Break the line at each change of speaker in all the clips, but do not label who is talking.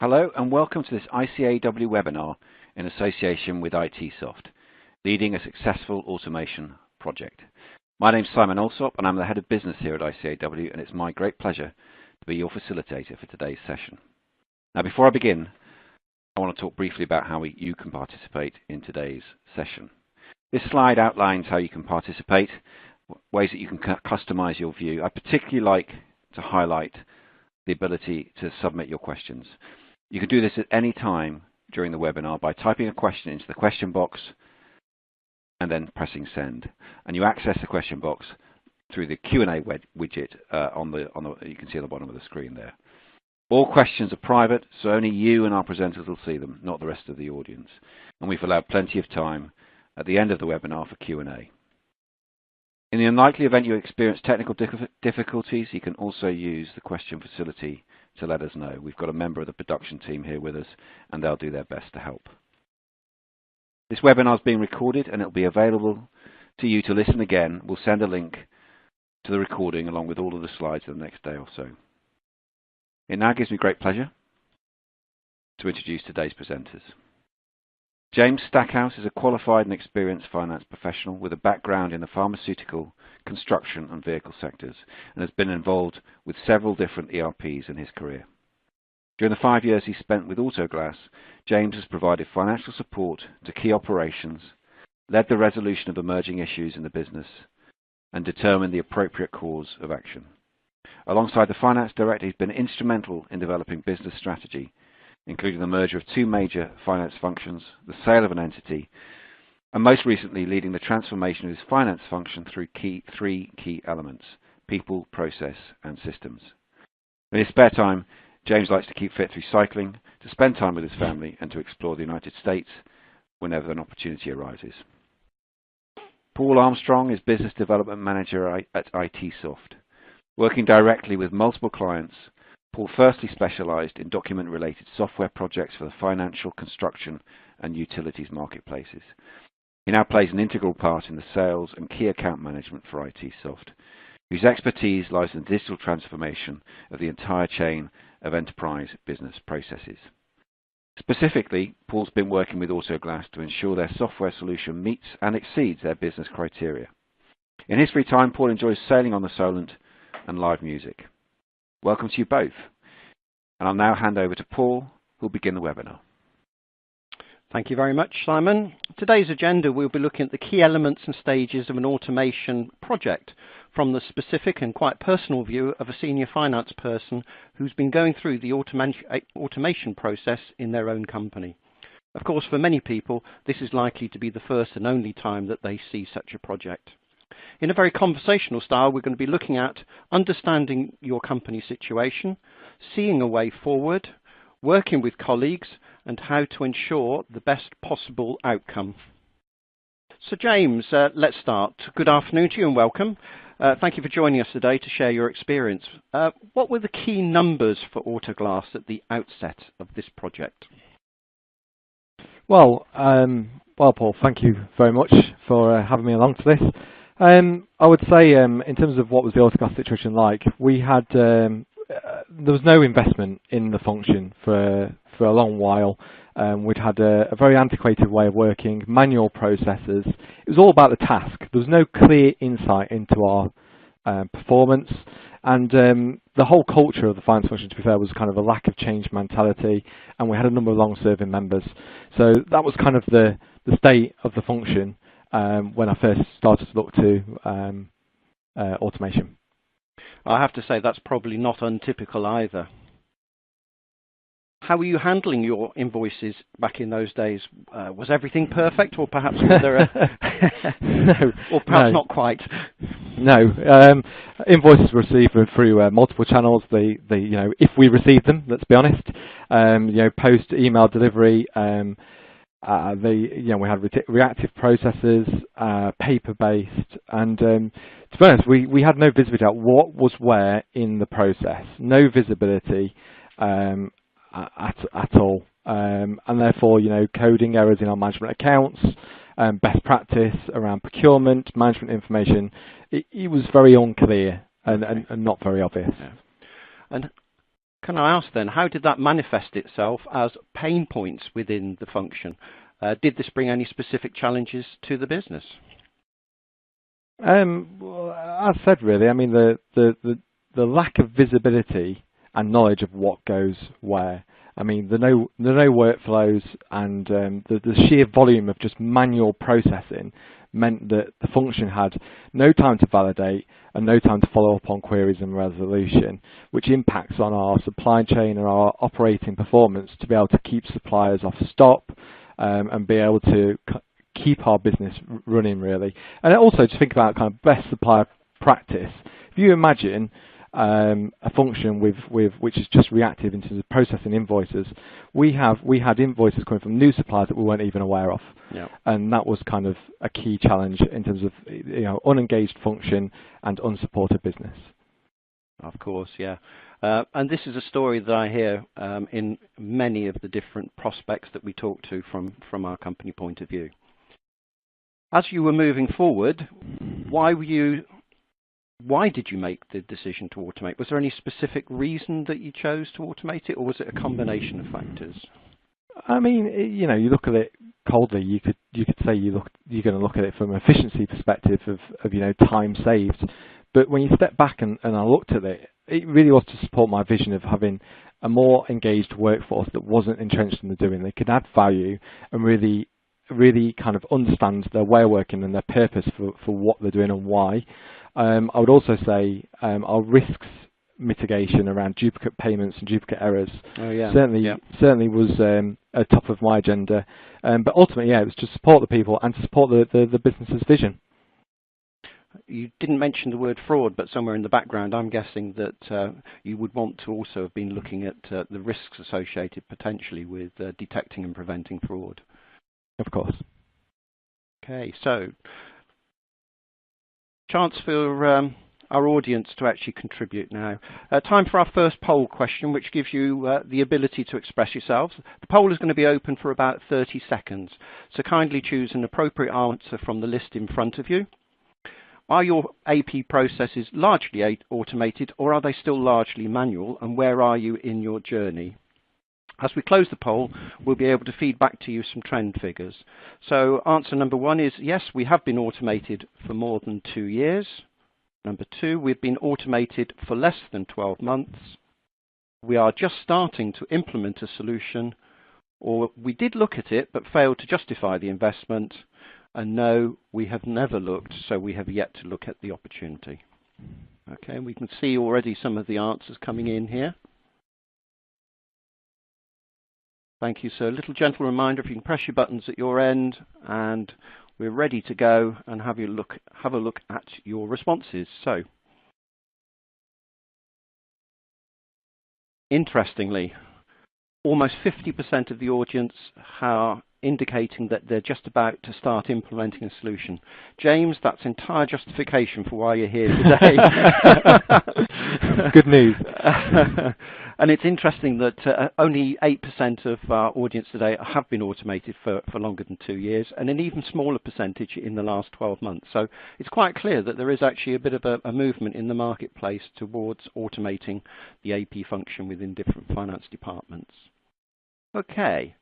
Hello and welcome to this ICAEW webinar in association with ITESOFT, Leading a Successful Automation Project. My name is Simon Alsop and I'm the Head of Business here at ICAEW, and it's my great pleasure to be your facilitator for today's session. Now, before I begin, I want to talk briefly about how you can participate in today's session. This slide outlines how you can participate, ways that you can customize your view. I particularly like to highlight the ability to submit your questions. You can do this at any time during the webinar by typing a question into the question box and then pressing send. And you access the question box through the Q&A widget you can see on the bottom of the screen there. All questions are private, so only you and our presenters will see them, not the rest of the audience. And we've allowed plenty of time at the end of the webinar for Q&A. In the unlikely event you experience technical difficulties, you can also use the question facility to let us know. We've got a member of the production team here with us, and they'll do their best to help. This webinar is being recorded, and it'll be available to you to listen again. We'll send a link to the recording along with all of the slides the next day or so. It now gives me great pleasure to introduce today's presenters. James Stackhouse is a qualified and experienced finance professional with a background in the pharmaceutical, construction and vehicle sectors, and has been involved with several different ERPs in his career. During the 5 years he spent with Autoglass, James has provided financial support to key operations, led the resolution of emerging issues in the business, and determined the appropriate course of action. Alongside the finance director, he's been instrumental in developing business strategy, including the merger of two major finance functions, the sale of an entity, and most recently leading the transformation of his finance function through three key elements: people, process, and systems. In his spare time, James likes to keep fit through cycling, to spend time with his family, and to explore the United States whenever an opportunity arises. Paul Armstrong is Business Development Manager at ITESOFT. Working directly with multiple clients, Paul firstly specialized in document-related software projects for the financial, construction, and utilities marketplaces. He now plays an integral part in the sales and key account management for ITESOFT, whose expertise lies in the digital transformation of the entire chain of enterprise business processes. Specifically, Paul's been working with Autoglass to ensure their software solution meets and exceeds their business criteria. In his free time, Paul enjoys sailing on the Solent and live music. Welcome to you both. And I'll now hand over to Paul, who'll begin the webinar.
Thank you very much, Simon. Today's agenda, we'll be looking at the key elements and stages of an automation project from the specific and quite personal view of a senior finance person who's been going through the automation process in their own company. Of course, for many people, this is likely to be the first and only time that they see such a project. In a very conversational style, we're going to be looking at understanding your company situation, seeing a way forward, working with colleagues, and how to ensure the best possible outcome. So James, let's start. Good afternoon to you and welcome. Thank you for joining us today to share your experience. What were the key numbers for Autoglass at the outset of this project?
Well, Paul, thank you very much for having me along to this. I would say in terms of what was the Autoglass situation like, we had there was no investment in the function for a long while. We'd had a very antiquated way of working, manual processes. It was all about the task. There was no clear insight into our performance, and the whole culture of the finance function, to be fair, was kind of a lack of change mentality, and we had a number of long-serving members. So that was kind of the state of the function when I first started to look to automation.
I have to say that's probably not untypical either. How were you handling your invoices back in those days? Was everything perfect, or perhaps was there
no,
or perhaps not quite?
No, invoices were received through multiple channels. If we received them, let's be honest, post email delivery. We had reactive processes, paper-based, and to be honest, we had no visibility at what was where in the process, no visibility at all, and therefore, coding errors in our management accounts, best practice around procurement, management information, it was very unclear and not very obvious.
Yeah. And Can I ask then, how did that manifest itself as pain points within the function? Did this bring any specific challenges to the business?
Well, as said, really, I mean, the lack of visibility and knowledge of what goes where. I mean, the no workflows and the sheer volume of just manual processing meant that the function had no time to validate and no time to follow up on queries and resolution, which impacts on our supply chain and our operating performance to be able to keep suppliers off stop and be able to keep our business running, really. And also to think about kind of best supplier practice. If you imagine a function which is just reactive in terms of processing invoices, we had invoices coming from new suppliers that we weren't even aware of.
Yeah.
And that was kind of a key challenge in terms of, you know, unengaged function and unsupported business.
Of course, yeah. And this is a story that I hear in many of the different prospects that we talk to from our company point of view. As you were moving forward, why did you make the decision to automate? Was there any specific reason that you chose to automate it, or was it a combination of factors?
I mean, you know, you look at it coldly. You could say you're going to look at it from an efficiency perspective of you know, time saved. But when you step back and I looked at it, it really was to support my vision of having a more engaged workforce that wasn't entrenched in the doing. They could add value and really kind of understand their way of working and their purpose for what they're doing and why. I would also say our risks mitigation around duplicate payments and duplicate errors certainly was a top of my agenda. But ultimately, yeah, it was to support the people and to support the business's vision.
You didn't mention the word fraud, but somewhere in the background, I'm guessing that you would want to also have been looking at the risks associated potentially with detecting and preventing fraud.
Of course.
Okay, so chance for our audience to actually contribute now. Time for our first poll question, which gives you the ability to express yourselves. The poll is going to be open for about 30 seconds, so kindly choose an appropriate answer from the list in front of you. Are your AP processes largely automated, or are they still largely manual, and where are you in your journey? As we close the poll, we'll be able to feed back to you some trend figures. So answer number 1 is, yes, we have been automated for more than 2 years. Number 2, we've been automated for less than 12 months. We are just starting to implement a solution, or we did look at it but failed to justify the investment. And no, we have never looked, so we have yet to look at the opportunity. Okay, we can see already some of the answers coming in here. Thank you, sir. A little gentle reminder, if you can press your buttons at your end, and we're ready to go and have a look at your responses. So, interestingly, almost 50% of the audience are indicating that they're just about to start implementing a solution. James, that's entire justification for why you're here today.
Good news.
And it's interesting that only 8% of our audience today have been automated for longer than 2 years, and an even smaller percentage in the last 12 months. So it's quite clear that there is actually a bit of a movement in the marketplace towards automating the AP function within different finance departments. Okay.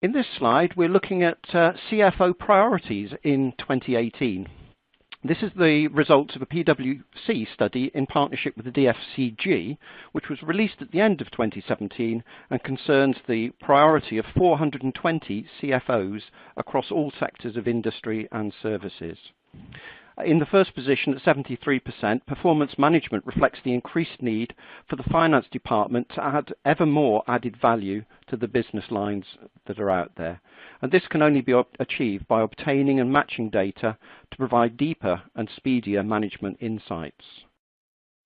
In this slide, we're looking at CFO priorities in 2018. This is the results of a PwC study in partnership with the DFCG, which was released at the end of 2017 and concerns the priority of 420 CFOs across all sectors of industry and services. In the first position at 73%, performance management reflects the increased need for the finance department to add ever more added value to the business lines that are out there. And this can only be achieved by obtaining and matching data to provide deeper and speedier management insights.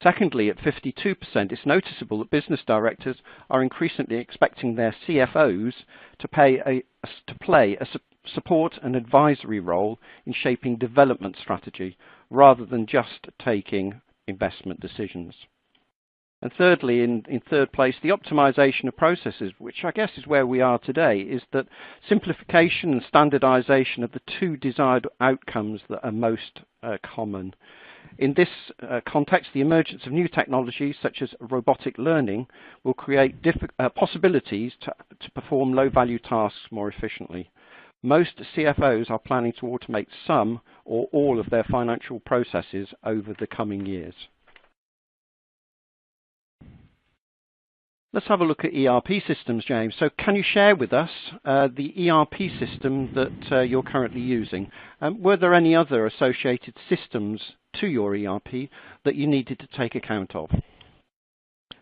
Secondly, at 52%, it's noticeable that business directors are increasingly expecting their CFOs to play a support and advisory role in shaping development strategy rather than just taking investment decisions. And thirdly, in third place, the optimization of processes, which I guess is where we are today, is that simplification and standardization are the two desired outcomes that are most common. In this context, the emergence of new technologies such as robotic learning will create possibilities to perform low-value tasks more efficiently. Most CFOs are planning to automate some or all of their financial processes over the coming years. Let's have a look at ERP systems, James. So can you share with us the ERP system that you're currently using? Were there any other associated systems to your ERP that you needed to take account of?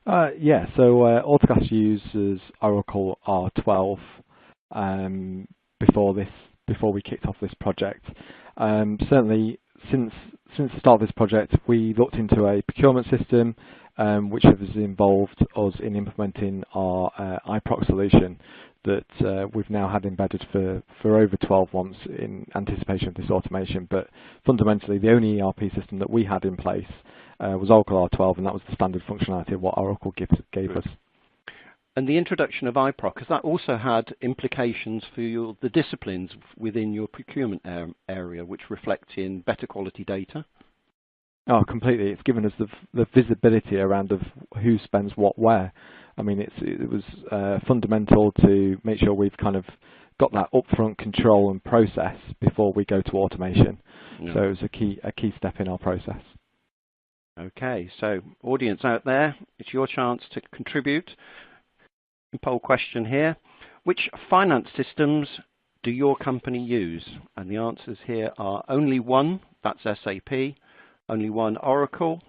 Yeah, so Autoglass uses Oracle R12 before we kicked off this project. Certainly, since the start of this project, we looked into a procurement system which has involved us in implementing our iProc solution that we've now had embedded for over 12 months in anticipation of this automation. But fundamentally, the only ERP system that we had in place was Oracle R12, and that was the standard functionality of what Oracle gave us.
And the introduction of iProc, has that also had implications for the disciplines within your procurement area, which reflect in better quality data?
Oh, completely. It's given us the visibility around of who spends what where. I mean, it was fundamental to make sure we've kind of got that upfront control and process before we go to automation. Yeah. So it was a key step in our process.
Okay, so audience out there, it's your chance to contribute. Poll question here: which finance systems do your company use? And the answers here are only one, that's SAP, only one Oracle,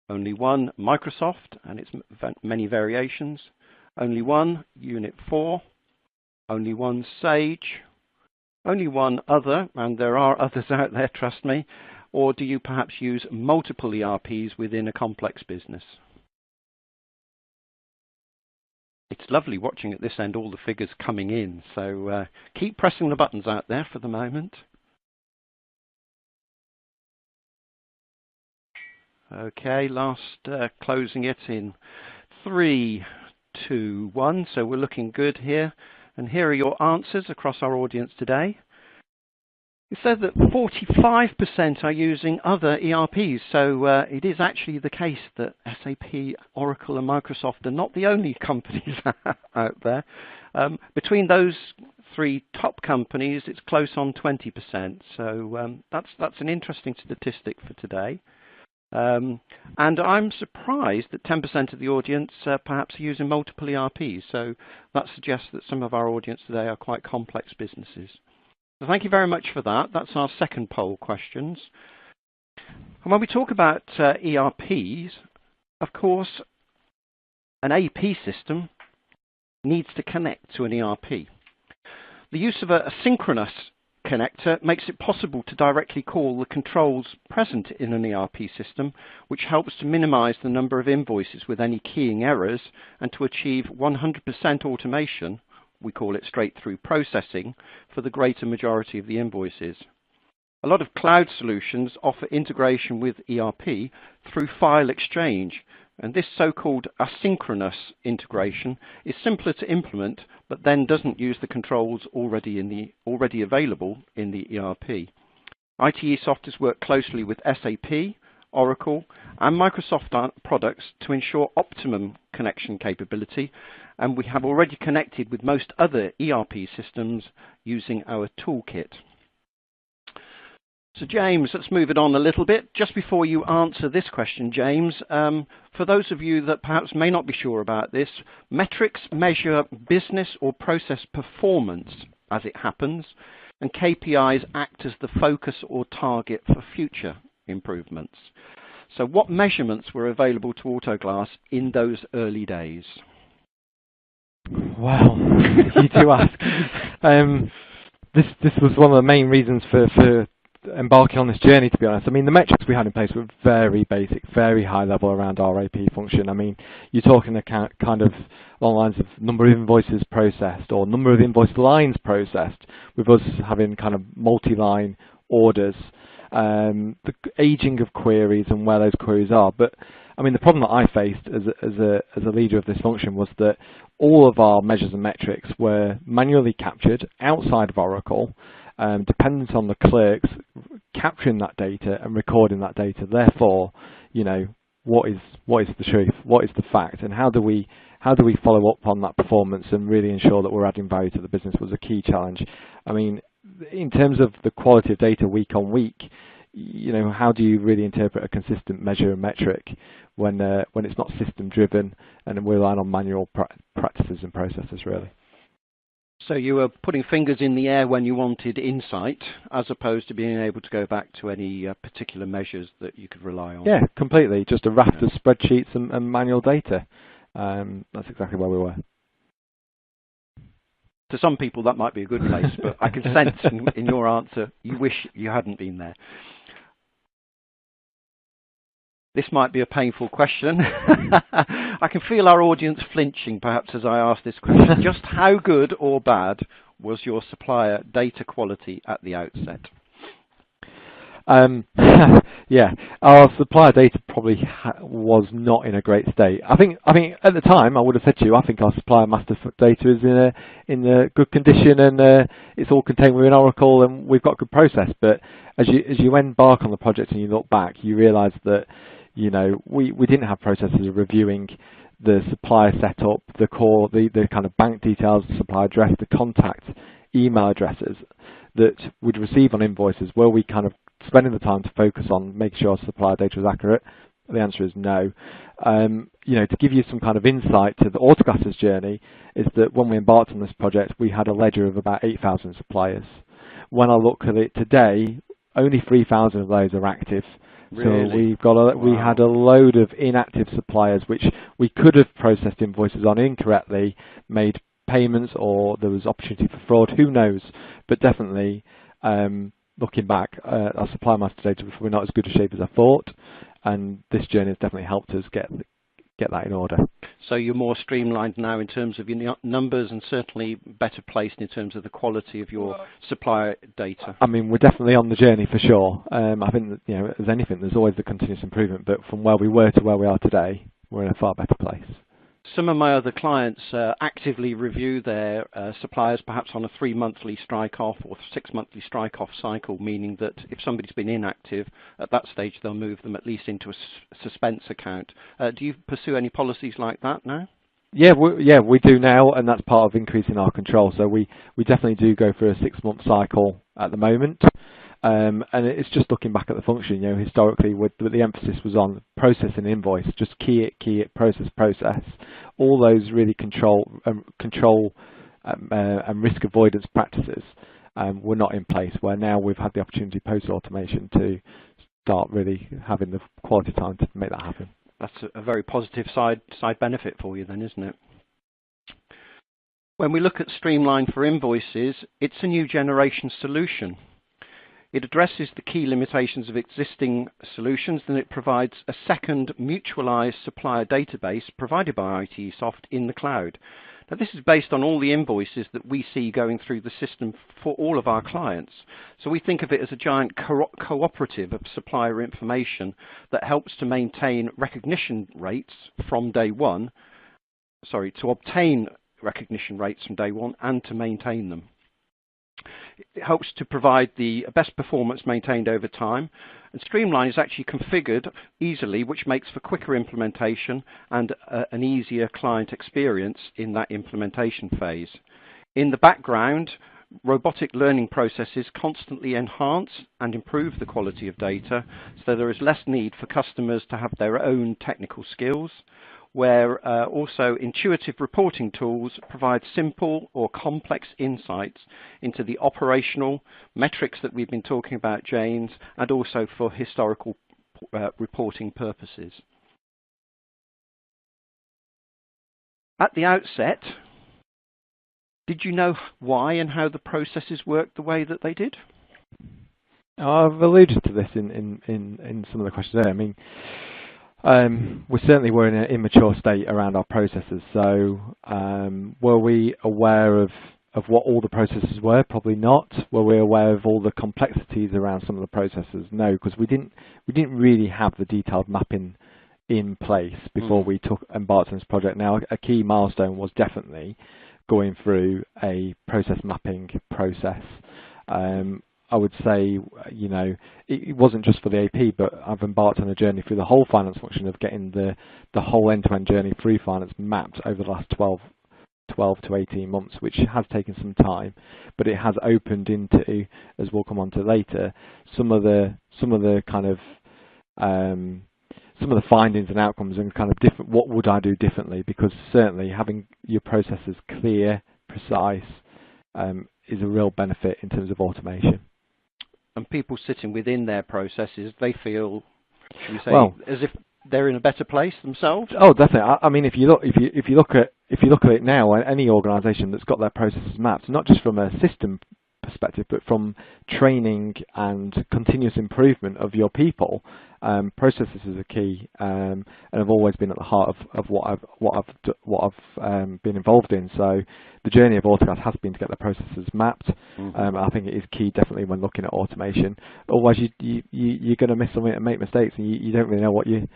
only one Microsoft and its many variations, only one Unit 4, only one Sage, only one other, and there are others out there, trust me, or do you perhaps use multiple ERPs within a complex business? It's lovely watching at this end all the figures coming in, so keep pressing the buttons out there for the moment. Okay, last closing it in 3, 2, 1, so we're looking good here. And here are your answers across our audience today. It says that 45% are using other ERPs, so it is actually the case that SAP, Oracle and Microsoft are not the only companies out there. Between those three top companies, it's close on 20%, so that's an interesting statistic for today. And I'm surprised that 10% of the audience perhaps are using multiple ERPs, so that suggests that some of our audience today are quite complex businesses. So thank you very much for that. That's our second poll questions. And when we talk about ERPs, of course, an AP system needs to connect to an ERP. The use of a synchronous connector makes it possible to directly call the controls present in an ERP system, which helps to minimize the number of invoices with any keying errors and to achieve 100% automation. We call it straight-through processing for the greater majority of the invoices. A lot of cloud solutions offer integration with ERP through file exchange, and this so-called asynchronous integration is simpler to implement, but then doesn't use the controls already available in the ERP. ITESOFT has worked closely with SAP, Oracle, and Microsoft products to ensure optimum connection capability, and we have already connected with most other ERP systems using our toolkit. So James, let's move it on a little bit. Just before you answer this question, James, for those of you that perhaps may not be sure about this, metrics measure business or process performance as it happens, and KPIs act as the focus or target for future improvements. So what measurements were available to Autoglass in those early days?
Well, you do ask. This was one of the main reasons for embarking on this journey, to be honest. I mean, the metrics we had in place were very basic, very high level around our AP function. I mean, you're talking kind of along the lines of number of invoices processed or number of invoice lines processed, with us having kind of multi-line orders, the aging of queries and where those queries are. But I mean, the problem that I faced as a leader of this function was that all of our measures and metrics were manually captured outside of Oracle, dependent on the clerks capturing that data and recording that data. Therefore, you know, what is the truth? What is the fact? And how do we follow up on that performance and really ensure that we're adding value to the business was a key challenge. I mean, in terms of the quality of data week on week, you know, how do you really interpret a consistent measure and metric when it's not system driven and we're relying on manual practices and processes really?
So you were putting fingers in the air when you wanted insight, as opposed to being able to go back to any particular measures that you could rely on.
Yeah, completely. Just a raft of spreadsheets and manual data. That's exactly where we were.
To some people that might be a good place, but I can sense in your answer you wish you hadn't been there. This might be a painful question. I can feel our audience flinching perhaps as I ask this question. Just how good or bad was your supplier data quality at the outset?
Yeah, our supplier data probably was not in a great state. I think at the time I would have said to you, I think our supplier master data is in a good condition and it's all contained within Oracle and we've got good process. But as you embark on the project and you look back, you realise that, you know, we didn't have processes of reviewing the supplier setup, the core, the kind of bank details, the supplier address, the contact email addresses that we'd receive on invoices. Were we kind of spending the time to focus on making sure our supplier data was accurate? The answer is no. You know, to give you some kind of insight to the Autoglass's journey is that when we embarked on this project, we had a ledger of about 8,000 suppliers. When I look at it today, only 3,000 of those are active.
Really?
So we've got we had a load of inactive suppliers which we could have processed invoices on incorrectly, made payments, or there was opportunity for fraud. Who knows? But definitely, looking back, our supplier master data was probably not as good a shape as I thought, and this journey has definitely helped us get that in order.
So you're more streamlined now in terms of your numbers and certainly better placed in terms of the quality of your supplier data.
I mean, we're definitely on the journey for sure. I think that, you know, as anything, there's always the continuous improvement, but from where we were to where we are today, we're in a far better place.
Some of my other clients actively review their suppliers perhaps on a 3-monthly strike-off or 6-monthly strike-off cycle, meaning that if somebody's been inactive, at that stage they'll move them at least into a suspense account. Do you pursue any policies like that now?
Yeah, we do now, and that's part of increasing our control. So we definitely do go for a 6-month cycle at the moment. And it's just looking back at the function, you know, historically the emphasis was on process and invoice, just key it, process. All those really control and risk avoidance practices were not in place, where now we've had the opportunity post-automation to start really having the quality time to make that happen.
That's a very positive side benefit for you then, isn't it? When we look at Streamline for Invoices, it's a new generation solution. It addresses the key limitations of existing solutions, and it provides a second mutualized supplier database provided by ITESOFT in the cloud. Now, this is based on all the invoices that we see going through the system for all of our clients. So we think of it as a giant cooperative of supplier information that helps to maintain recognition rates from day one, to obtain recognition rates from day one and to maintain them. It helps to provide the best performance maintained over time, and Streamline is actually configured easily, which makes for quicker implementation and an easier client experience in that implementation phase. In the background, robotic learning processes constantly enhance and improve the quality of data, so there is less need for customers to have their own technical skills, where also intuitive reporting tools provide simple or complex insights into the operational metrics that we've been talking about, James, and also for historical reporting purposes. At the outset, did you know why and how the processes worked the way that they did?
I've alluded to this in some of the questions there. I mean, we certainly were in an immature state around our processes. So were we aware of what all the processes were? Probably not. Were we aware of all the complexities around some of the processes? No, because we didn't really have the detailed mapping in place before we embarked on this project. Now, a key milestone was definitely going through a process mapping process I would say, you know, it wasn't just for the AP, but I've embarked on a journey through the whole finance function of getting the whole end-to-end journey through finance mapped over the last 12 to 18 months, which has taken some time, but it has opened into, as we'll come on to later, some of the kind of some of the findings and outcomes and kind of different. What would I do differently? Because certainly having your processes clear, precise, is a real benefit in terms of automation.
And people sitting within their processes, they feel, should we say,
well,
as if they're in a better place themselves.
Oh, definitely. I mean, if you look at it now, any organisation that's got their processes mapped, not just from a system perspective, but from training and continuous improvement of your people, processes is a key, and have always been at the heart of what I've been involved in. So the journey of Autoglass has been to get the processes mapped. I think it is key, definitely, when looking at automation. Otherwise, you're going to miss something and make mistakes, and you don't really know what you're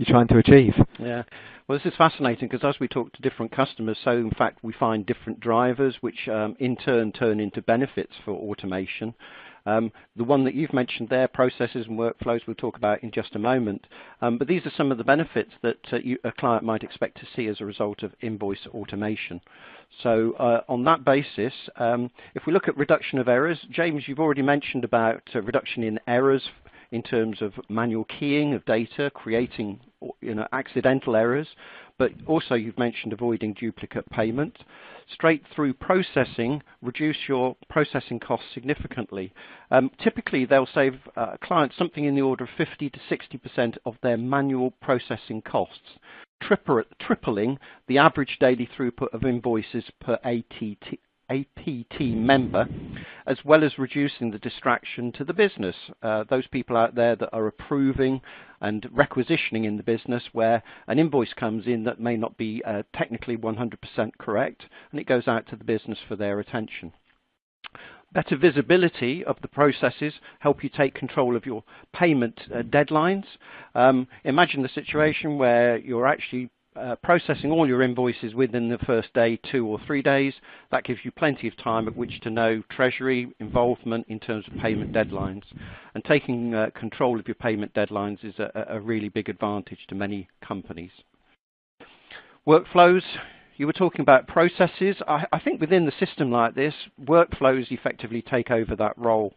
trying to achieve.
Yeah. Well, this is fascinating because as we talk to different customers, so in fact we find different drivers which in turn turn into benefits for automation. The one that you've mentioned there, processes and workflows, we'll talk about in just a moment. But these are some of the benefits that a client might expect to see as a result of invoice automation. So on that basis, if we look at reduction of errors, James, you've already mentioned about reduction in errors in terms of manual keying of data, creating accidental errors, but also you've mentioned avoiding duplicate payment. Straight through processing, reduce your processing costs significantly. Typically, they'll save clients something in the order of 50 to 60% of their manual processing costs, tripling the average daily throughput of invoices per APT member, as well as reducing the distraction to the business. Those people out there that are approving and requisitioning in the business where an invoice comes in that may not be technically 100% correct, and it goes out to the business for their attention. Better visibility of the processes help you take control of your payment deadlines. Imagine the situation where you're actually processing all your invoices within the first day, 2 or 3 days. That gives you plenty of time at which to know treasury involvement in terms of payment deadlines. And taking control of your payment deadlines is a really big advantage to many companies. Workflows. You were talking about processes. I think within the system like this, workflows effectively take over that role.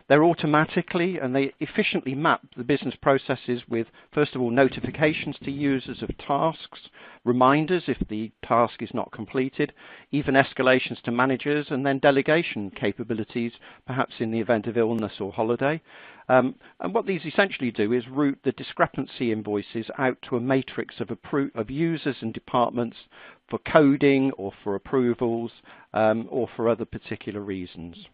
They're automatically and they efficiently map the business processes with, first of all, notifications to users of tasks, reminders if the task is not completed, even escalations to managers, and then delegation capabilities, perhaps in the event of illness or holiday. And what these essentially do is route the discrepancy invoices out to a matrix of users and departments for coding or for approvals or for other particular reasons.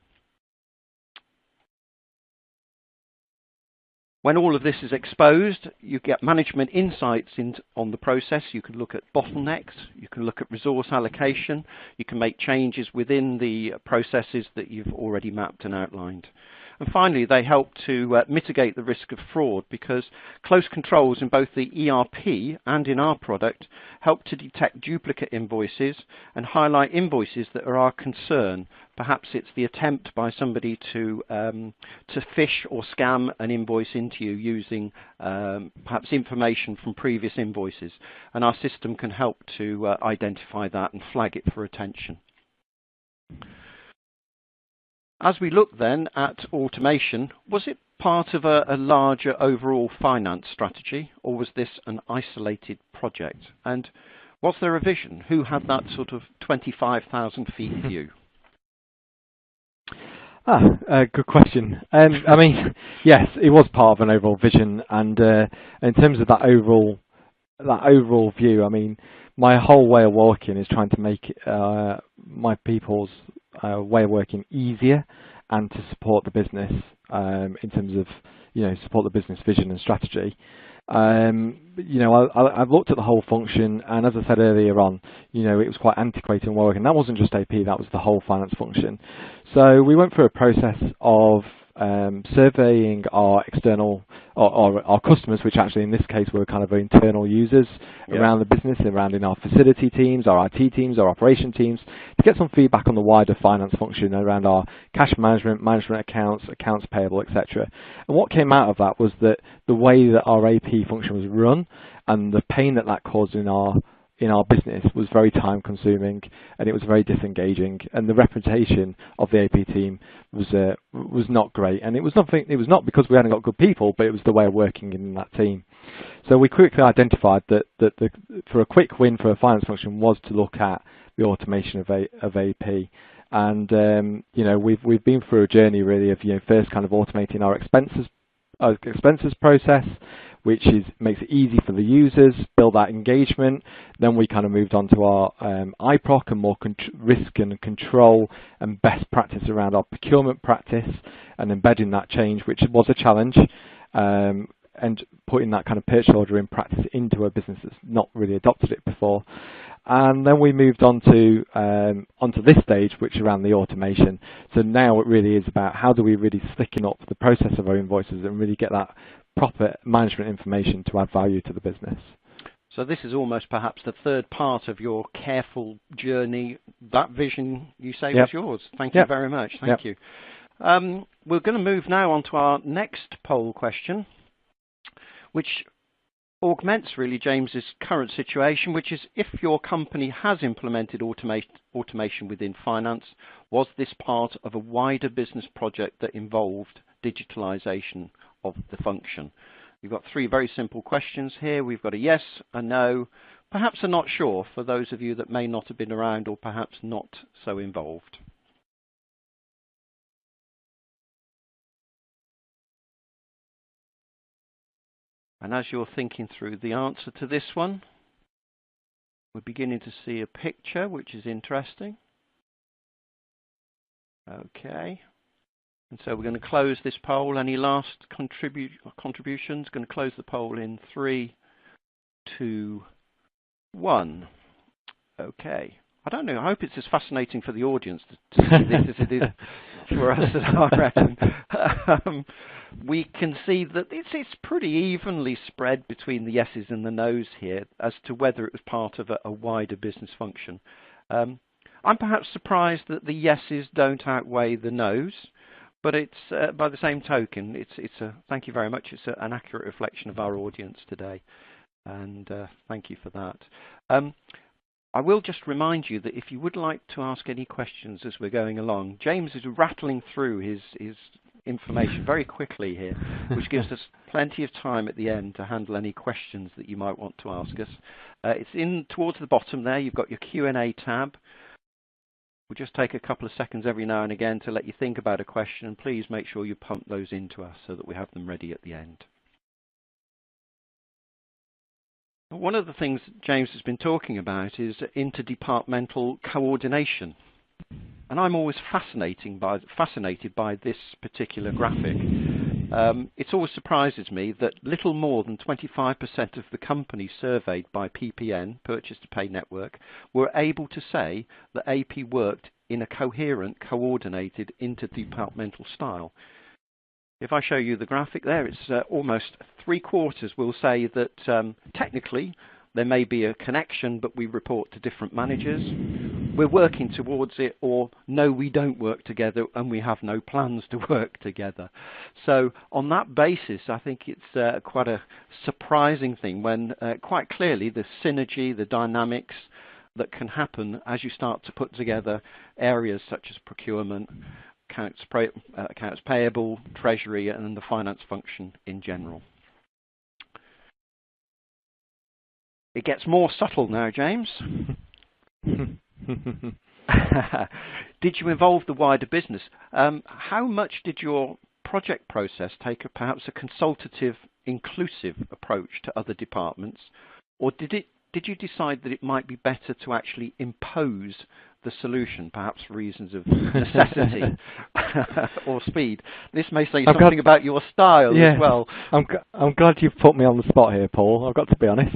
When all of this is exposed, you get management insights on the process. You can look at bottlenecks, you can look at resource allocation, you can make changes within the processes that you've already mapped and outlined. And finally, they help to mitigate the risk of fraud because close controls in both the ERP and in our product help to detect duplicate invoices and highlight invoices that are our concern. Perhaps it's the attempt by somebody to phish or scam an invoice into you using perhaps information from previous invoices. And our system can help to identify that and flag it for attention. As we look then at automation, was it part of a larger overall finance strategy, or was this an isolated project? And was there a vision? Who had that sort of 25,000 feet view?
Good question. I mean, yes, it was part of an overall vision, and in terms of that overall view, I mean, my whole way of working is trying to make my people's way of working easier and to support the business in terms of support the business vision and strategy. I've looked at the whole function, and as I said earlier on, it was quite antiquated and working. That wasn't just AP, that was the whole finance function. So we went through a process of surveying our external or our customers, which actually in this case were kind of internal users around the business, around in our facility teams, our IT teams, our operation teams, get some feedback on the wider finance function around our cash management, management accounts, accounts payable, etc. And what came out of that was that the way that our AP function was run and the pain that that caused in our business was very time consuming, and it was very disengaging, and the reputation of the AP team was not great. And it was not because we hadn't got good people, but it was the way of working in that team. So we quickly identified that for a quick win for a finance function was to look at the automation of AP. And we've been through a journey really of first kind of automating our expenses process, which makes it easy for the users, build that engagement. Then we kind of moved on to our IPROC and more risk and control and best practice around our procurement practice and embedding that change, which was a challenge, and putting that kind of purchase order in practice into a business that's not really adopted it before. And then we moved on to onto this stage, which is around the automation. So now it really is about how do we really slicken up the process of our invoices and really get that proper management information to add value to the business.
So this is almost perhaps the third part of your careful journey. That vision, you say, was yours. Thank you very much. Thank you. We're going to move now on to our next poll question, which augments really James's current situation, which is if your company has implemented automation within finance, was this part of a wider business project that involved digitalization of the function? We've got three very simple questions here. We've got a yes, a no, perhaps a not sure for those of you that may not have been around or perhaps not so involved. And as you're thinking through the answer to this one, we're beginning to see a picture which is interesting. Okay. And so we're going to close this poll. Any last contributions? Going to close the poll in 3, 2, 1. Okay. I don't know. I hope it's as fascinating for the audience to see this as it is for us, I reckon. We can see that it's pretty evenly spread between the yeses and the nos here as to whether it was part of a wider business function. I'm perhaps surprised that the yeses don't outweigh the nos. But it's by the same token, it's a thank you very much. It's an accurate reflection of our audience today, and thank you for that. I will just remind you that if you would like to ask any questions as we're going along, James is rattling through his information very quickly here, which gives us plenty of time at the end to handle any questions that you might want to ask us. It's towards the bottom there. You've got your Q&A tab. We'll just take a couple of seconds every now and again to let you think about a question, and please make sure you pump those into us so that we have them ready at the end. One of the things James has been talking about is interdepartmental coordination. And I'm always fascinated by this particular graphic. It always surprises me that little more than 25% of the companies surveyed by PPN, Purchase to Pay Network, were able to say that AP worked in a coherent, coordinated, interdepartmental style. If I show you the graphic there, it's almost 3/4 will say that technically there may be a connection, but we report to different managers. We're working towards it, or no, we don't work together and we have no plans to work together. So on that basis, I think it's quite a surprising thing when quite clearly the synergy, the dynamics that can happen as you start to put together areas such as procurement, accounts payable, treasury, and the finance function in general. It gets more subtle now, James. Did you involve the wider business? How much did your project process take perhaps a consultative, inclusive approach to other departments, or did you decide that it might be better to actually impose the solution, perhaps for reasons of necessity or speed? This may say something about your style as well.
I'm glad you've put me on the spot here, Paul. I've got to be honest.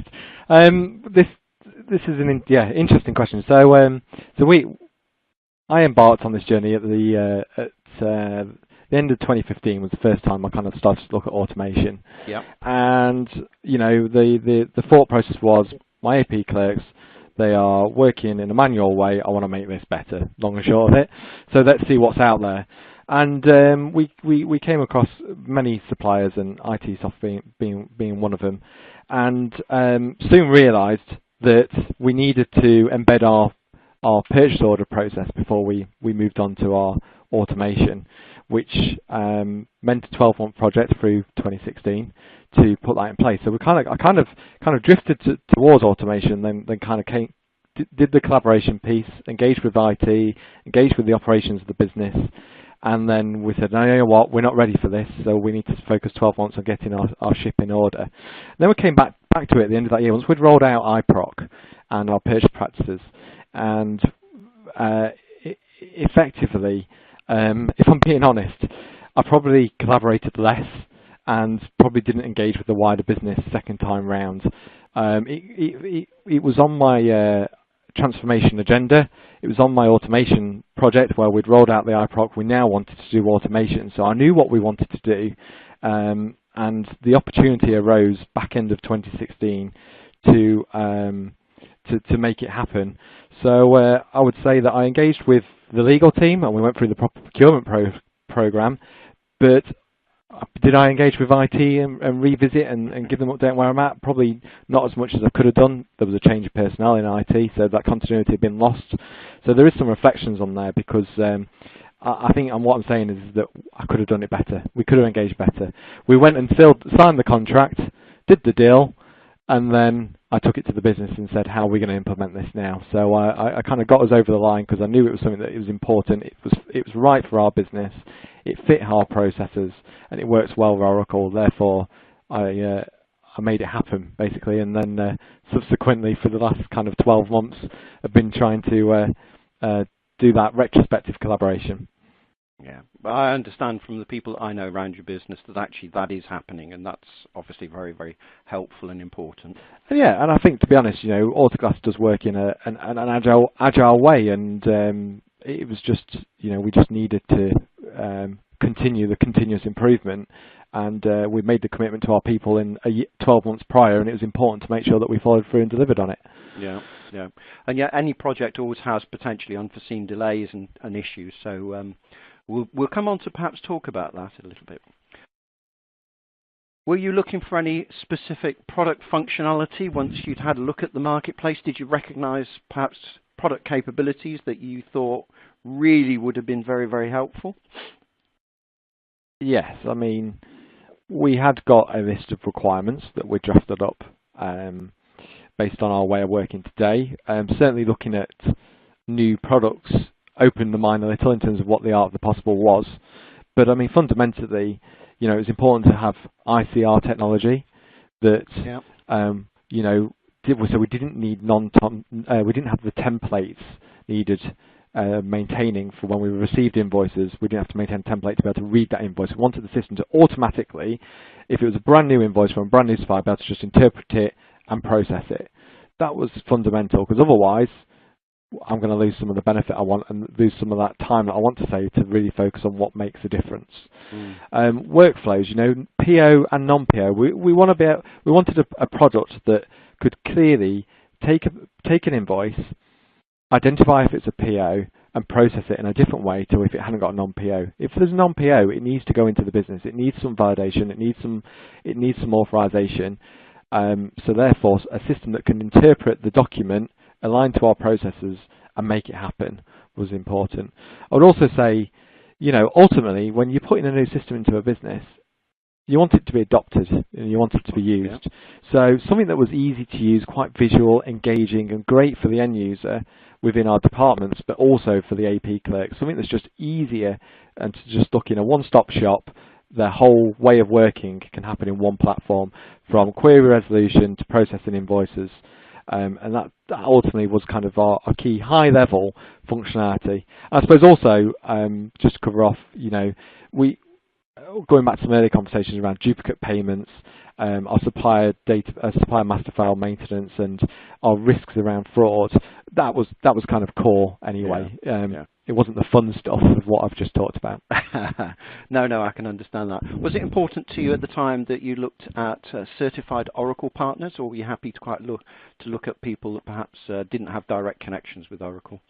This is an interesting question. So, I embarked on this journey at the end of 2015 was the first time I kind of started to look at automation.
Yeah.
And the thought process was my AP clerks, They are working in a manual way. I want to make this better, long and short of it. So let's see what's out there. And we came across many suppliers, and ITESOFT being one of them, and soon realised that we needed to embed our purchase order process before we moved on to our automation, which meant a 12-month project through 2016 to put that in place. So I kind of drifted towards automation, then kind of did the collaboration piece, engaged with IT, engaged with the operations of the business, and then we said, no, you know what, we're not ready for this, so we need to focus 12 months on getting our ship in order. Then we came back to it at the end of that year, once we'd rolled out IPROC and our purchase practices, and effectively, if I'm being honest, I probably collaborated less and probably didn't engage with the wider business second time round. It was on my transformation agenda. It was on my automation project where we'd rolled out the IPROC. We now wanted to do automation, so I knew what we wanted to do, and the opportunity arose back end of 2016 to make it happen. So I would say that I engaged with the legal team and we went through the proper procurement program, but did I engage with IT and revisit and give them an update where I'm at? Probably not as much as I could have done. There was a change of personnel in IT, so that continuity had been lost. So there is some reflections on there, because I think what I'm saying is that I could have done it better. We could have engaged better. We went and signed the contract, did the deal, and then I took it to the business and said, how are we going to implement this now? So I kind of got us over the line, because I knew it was something that was important. It was right for our business. It fit our processes, and it works well with Oracle. Therefore, I made it happen, basically. And then subsequently, for the last kind of 12 months, I've been trying to do that retrospective collaboration.
Yeah, but I understand from the people I know around your business that actually that is happening, and that's obviously very, very helpful and important.
Yeah, and I think, to be honest, Autoglass does work in an agile way, and it was just, we just needed to continue the continuous improvement, and we made the commitment to our people in 12 months prior, and it was important to make sure that we followed through and delivered on it.
Yeah, yeah, and yet any project always has potentially unforeseen delays and issues, so we'll come on to perhaps talk about that a little bit. Were you looking for any specific product functionality once you'd had a look at the marketplace? Did you recognise perhaps product capabilities that you thought really would have been very, very helpful?
Yes, I mean, we had got a list of requirements that we drafted up based on our way of working today. Certainly looking at new products opened the mind a little in terms of what the art of the possible was. But I mean, fundamentally, it's important to have ICR technology that, so we didn't need we didn't have the templates needed maintaining for when we received invoices. We didn't have to maintain a template to be able to read that invoice. We wanted the system to automatically, if it was a brand new invoice from a brand new supplier, be able to just interpret it and process it. That was fundamental, because otherwise I'm going to lose some of the benefit I want and lose some of that time that I want to save to really focus on what makes a difference. Workflows, PO and non-PO. We wanted a product that could clearly take an invoice, identify if it's a PO, and process it in a different way to if it hadn't got a non-PO. If there's a non-PO, it needs to go into the business. It needs some validation. It needs some authorization. So therefore, a system that can interpret the document, align to our processes, and make it happen was important. I would also say, ultimately, when you're putting a new system into a business, you want it to be adopted and you want it to be used. Yeah. So something that was easy to use, quite visual, engaging, and great for the end user within our departments, but also for the AP clerk. Something that's just easier, and to just look in a one-stop shop. Their whole way of working can happen in one platform, from query resolution to processing invoices. And that ultimately was kind of our key high-level functionality. I suppose also, just to cover off, going back to some earlier conversations around duplicate payments, our supplier master file maintenance, and our risks around fraud, that was kind of core anyway. it wasn't the fun stuff of what I've just talked about.
No, I can understand that. Was it important to you at the time that you looked at certified Oracle partners, or were you happy to look at people that perhaps didn't have direct connections with Oracle?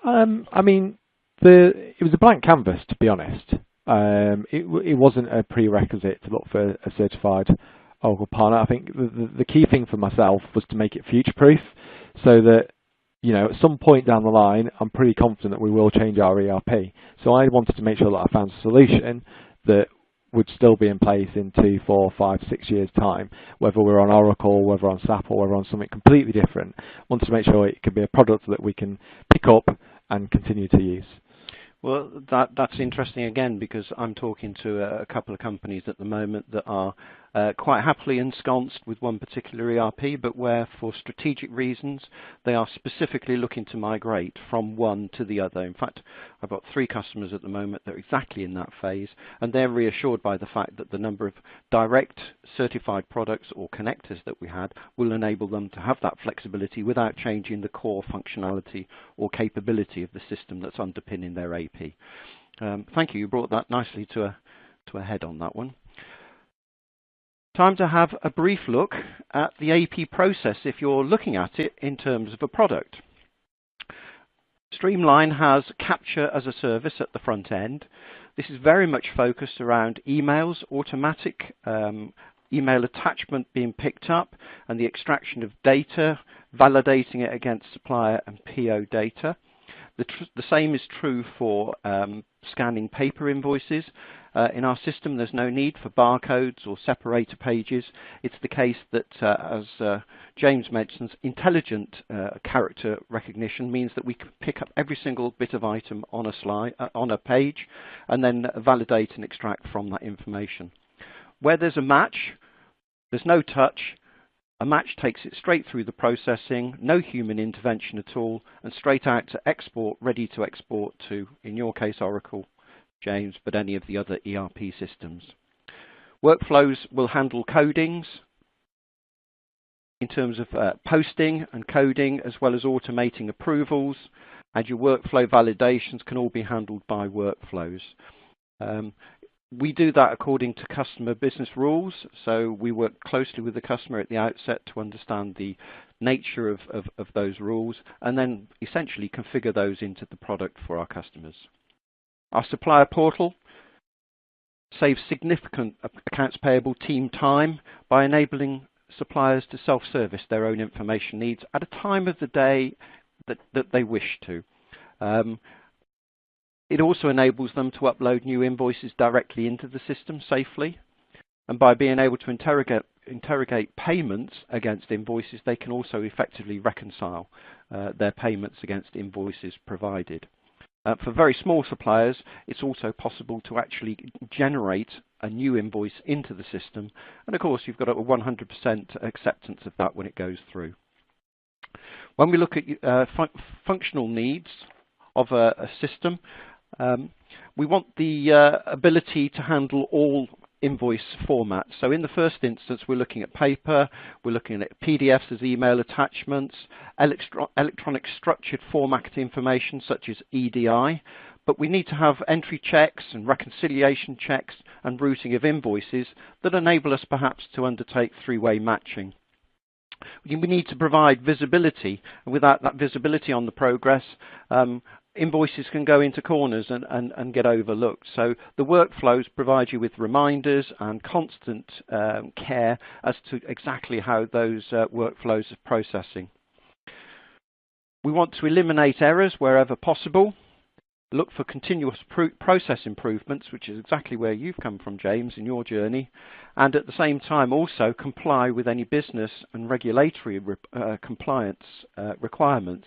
I mean, it was a blank canvas, to be honest. It wasn't a prerequisite to look for a certified Oracle partner. I think the key thing for myself was to make it future-proof, so that, you know, at some point down the line, I'm pretty confident that we will change our ERP. So I wanted to make sure that I found a solution that would still be in place in 2, 4, 5, 6 years' time, whether we're on Oracle, whether we're on SAP, or whether we're on something completely different. I wanted to make sure it could be a product that we can pick up and continue to use.
Well, that's interesting again, because I'm talking to a couple of companies at the moment that are quite happily ensconced with one particular ERP, but where for strategic reasons they are specifically looking to migrate from one to the other. In fact, I've got 3 customers at the moment that are exactly in that phase, and they're reassured by the fact that the number of direct certified products or connectors that we had will enable them to have that flexibility without changing the core functionality or capability of the system that's underpinning their AP. Thank you. You brought that nicely to a head on that one. Time to have a brief look at the AP process if you're looking at it in terms of a product. Streamline has capture as a service at the front end. This is very much focused around emails, automatic email attachment being picked up, and the extraction of data, validating it against supplier and PO data. The same is true for scanning paper invoices. In our system, there's no need for barcodes or separator pages. It's the case that, as James mentions, intelligent character recognition means that we can pick up every single bit of item on a slide, on a page, and then validate and extract from that information. Where there's a match, there's no touch. A match takes it straight through the processing, no human intervention at all, and straight out to export, ready to export to, in your case, Oracle, James, but any of the other ERP systems. Workflows will handle codings in terms of posting and coding, as well as automating approvals, and your workflow validations can all be handled by workflows. We do that according to customer business rules, so we work closely with the customer at the outset to understand the nature of those rules, and then essentially configure those into the product for our customers. Our supplier portal saves significant accounts payable team time by enabling suppliers to self-service their own information needs at a time of the day that they wish to. It also enables them to upload new invoices directly into the system safely, and by being able to interrogate payments against invoices, they can also effectively reconcile their payments against invoices provided. For very small suppliers, it's also possible to actually generate a new invoice into the system, and of course you've got a 100% acceptance of that when it goes through. When we look at functional needs of a system, we want the ability to handle all invoice formats. So in the first instance, we're looking at paper, we're looking at PDFs as email attachments, electronic structured format information such as EDI, but we need to have entry checks and reconciliation checks and routing of invoices that enable us perhaps to undertake three-way matching. We need to provide visibility, and without that visibility on the progress, invoices can go into corners and get overlooked. So the workflows provide you with reminders and constant care as to exactly how those workflows are processing. We want to eliminate errors wherever possible, look for continuous process improvements, which is exactly where you've come from, James, in your journey, and at the same time also comply with any business and regulatory compliance requirements.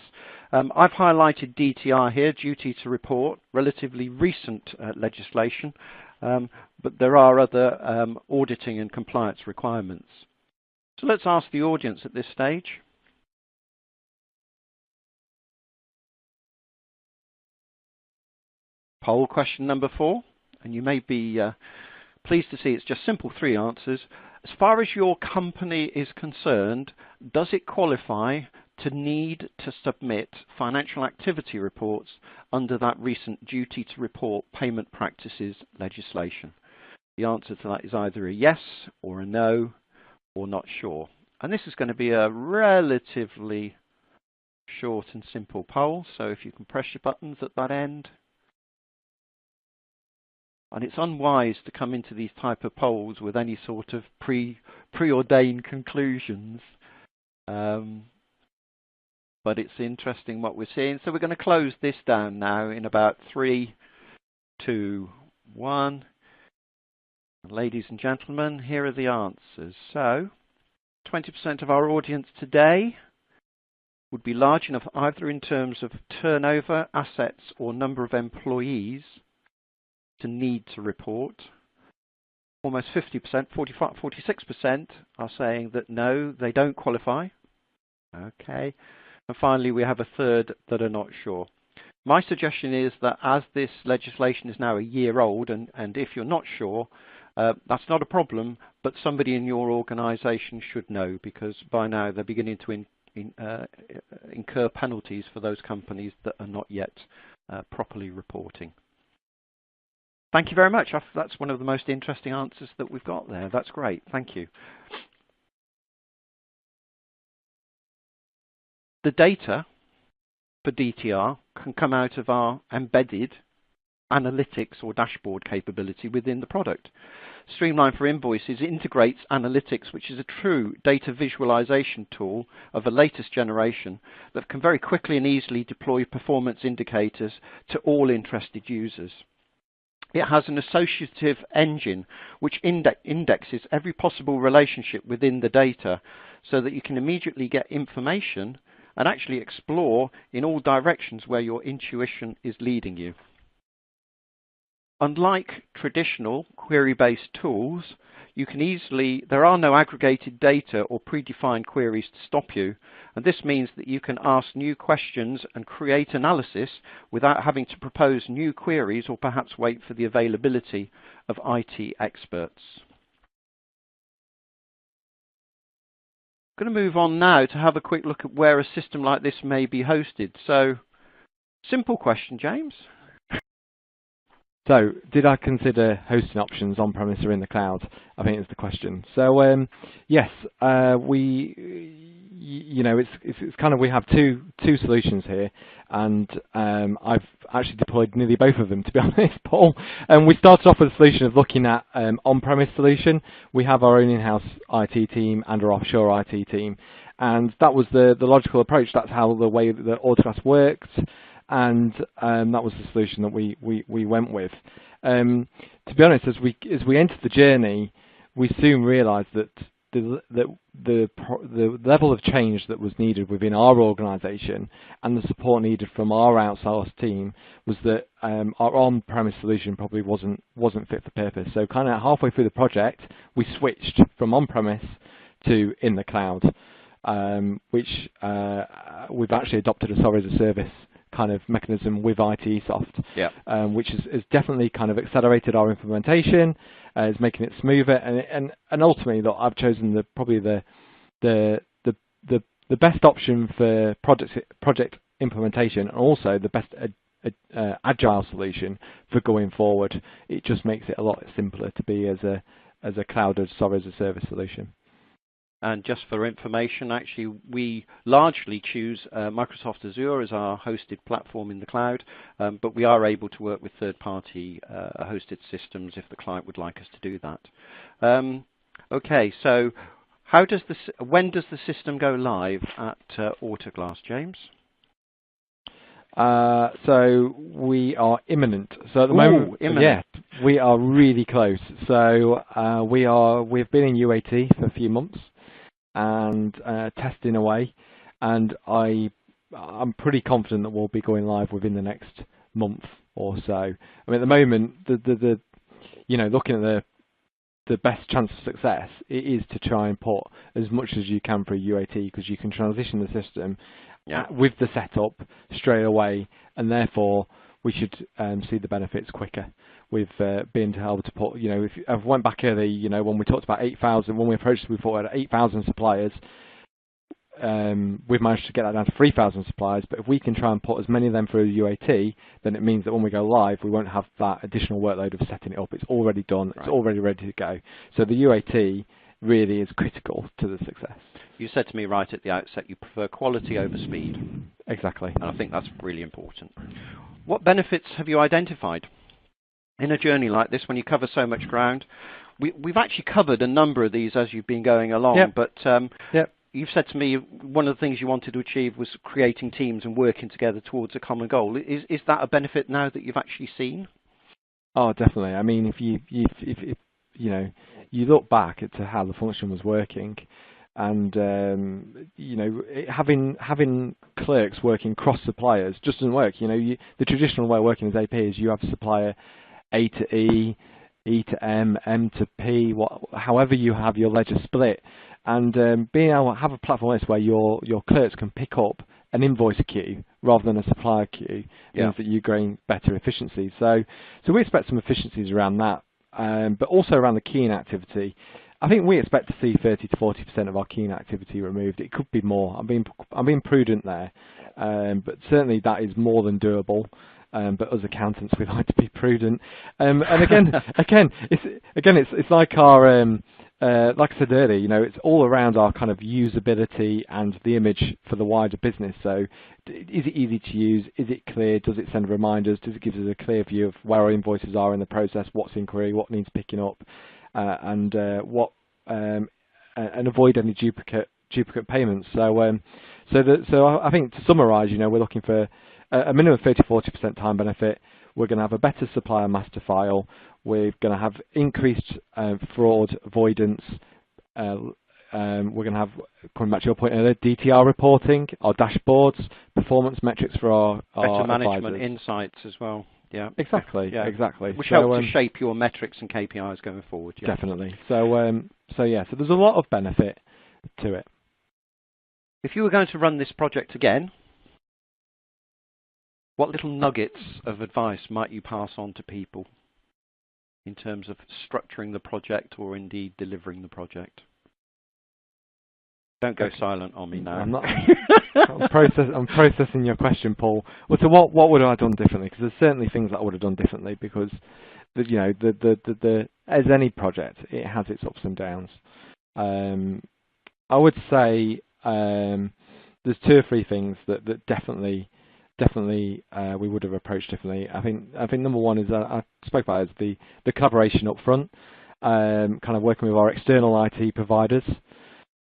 I've highlighted DTR here, duty to report, relatively recent legislation, but there are other auditing and compliance requirements. So let's ask the audience at this stage. Poll question number 4, and you may be pleased to see it's just simple 3 answers. As far as your company is concerned, does it qualify to need to submit financial activity reports under that recent duty to report payment practices legislation? The answer to that is either a yes or a no or not sure. And this is going to be a relatively short and simple poll, so if you can press your buttons at that end. And it's unwise to come into these type of polls with any sort of preordained conclusions. But it's interesting what we're seeing. So we're going to close this down now in about 3, 2, 1. Ladies and gentlemen, here are the answers. So 20% of our audience today would be large enough either in terms of turnover, assets, or number of employees to need to report. Almost 50%, 46% are saying that no, they don't qualify. Okay. And finally, we have a third that are not sure. My suggestion is that as this legislation is now a year old, and if you're not sure, that's not a problem, but somebody in your organisation should know, because by now they're beginning to incur penalties for those companies that are not yet properly reporting. Thank you very much. That's one of the most interesting answers that we've got there. That's great. Thank you. The data for DTR can come out of our embedded analytics or dashboard capability within the product. Streamline for Invoices integrates analytics, which is a true data visualization tool of the latest generation that can very quickly and easily deploy performance indicators to all interested users. It has an associative engine which indexes every possible relationship within the data so that you can immediately get information and actually explore in all directions where your intuition is leading you. Unlike traditional query-based tools, there are no aggregated data or predefined queries to stop you, and this means that you can ask new questions and create analysis without having to propose new queries or perhaps wait for the availability of IT experts. I'm going to move on now to have a quick look at where a system like this may be hosted. So, simple question, James.
So, did I consider hosting options on-premise or in the cloud? I think is the question. So, yes, it's kind of, we have two solutions here, and I've actually deployed nearly both of them, to be honest, Paul. And we started off with a solution of looking at on-premise solution. We have our own in-house IT team and our offshore IT team, and that was the logical approach. That's how the way that Autoglass worked. And that was the solution that we went with. To be honest, as we entered the journey, we soon realised that the level of change that was needed within our organisation and the support needed from our outsourced team was that our on-premise solution probably wasn't fit for purpose. So kind of halfway through the project, we switched from on-premise to in the cloud, which we've actually adopted a software as a service kind of mechanism with ITESOFT, which has definitely kind of accelerated our implementation, is making it smoother, and ultimately, look, I've chosen probably the best option for project implementation, and also the best agile solution for going forward. It just makes it a lot simpler to be as a cloud software as a service solution.
And just for information, actually, we largely choose Microsoft Azure as our hosted platform in the cloud, but we are able to work with third-party hosted systems if the client would like us to do that. Okay, so when does the system go live at Autoglass, James?
So we are imminent. So at the moment,
imminent.
Yeah, we are really close. So we've been in UAT for a few months and testing away, and I'm pretty confident that we'll be going live within the next month or so. I mean, at the moment, looking at the best chance of success, it is to try and put as much as you can for a UAT, because you can transition the system with the setup straight away, and therefore we should see the benefits quicker with being able to put, if I went back early, when we talked about 8,000, when we approached, we thought we had 8,000 suppliers. we've managed to get that down to 3,000 suppliers, but if we can try and put as many of them through UAT, then it means that when we go live, we won't have that additional workload of setting it up. It's already done. It's already ready to go. So the UAT really is critical to the success.
You said to me right at the outset you prefer quality over speed.
Exactly.
And I think that's really important. What benefits have you identified in a journey like this when you cover so much ground? We've actually covered a number of these as you've been going along, but you've said to me one of the things you wanted to achieve was creating teams and working together towards a common goal. Is that a benefit now that you've actually seen? Oh,
definitely. I mean, if you know, you look back at how the function was working, and you know, having clerks working cross suppliers just doesn't work. You know, the traditional way of working as AP is you have supplier A to E, E to M, M to P, however you have your ledger split, and being able to have a platform like this where your clerks can pick up an invoice queue rather than a supplier queue means that you gain better efficiency. So we expect some efficiencies around that, but also around the keying activity. I think we expect to see 30 to 40% of our keying activity removed. It could be more. I'm being prudent there, but certainly that is more than doable. But as accountants, we like to be prudent. And again, it's like our, like I said earlier, you know, it's all around our kind of usability and the image for the wider business. So, is it easy to use? Is it clear? Does it send reminders? Does it give us a clear view of where our invoices are in the process? What's in query? What needs picking up? And avoid any duplicate payments. So I think to summarise, you know, we're looking for a minimum of 30–40% time benefit. We're going to have a better supplier master file. We're going to have increased fraud avoidance. We're going to have, coming back to your point earlier, DTR reporting, our dashboards, performance metrics for our
better management
advisors.
Insights as well. Yeah,
exactly. Which
help to shape your metrics and KPIs going forward. Yeah.
Definitely. So there's a lot of benefit to it.
If you were going to run this project again, what little nuggets of advice might you pass on to people in terms of structuring the project or indeed delivering the project? Don't go silent on me now.
I'm processing your question, Paul. Well, so what would I have done differently? Because there's certainly things that I would have done differently. Because you know, as any project, it has its ups and downs. I would say there's 2 or 3 things that definitely we would have approached differently. I think number one is I spoke about is the collaboration up front, kind of working with our external IT providers.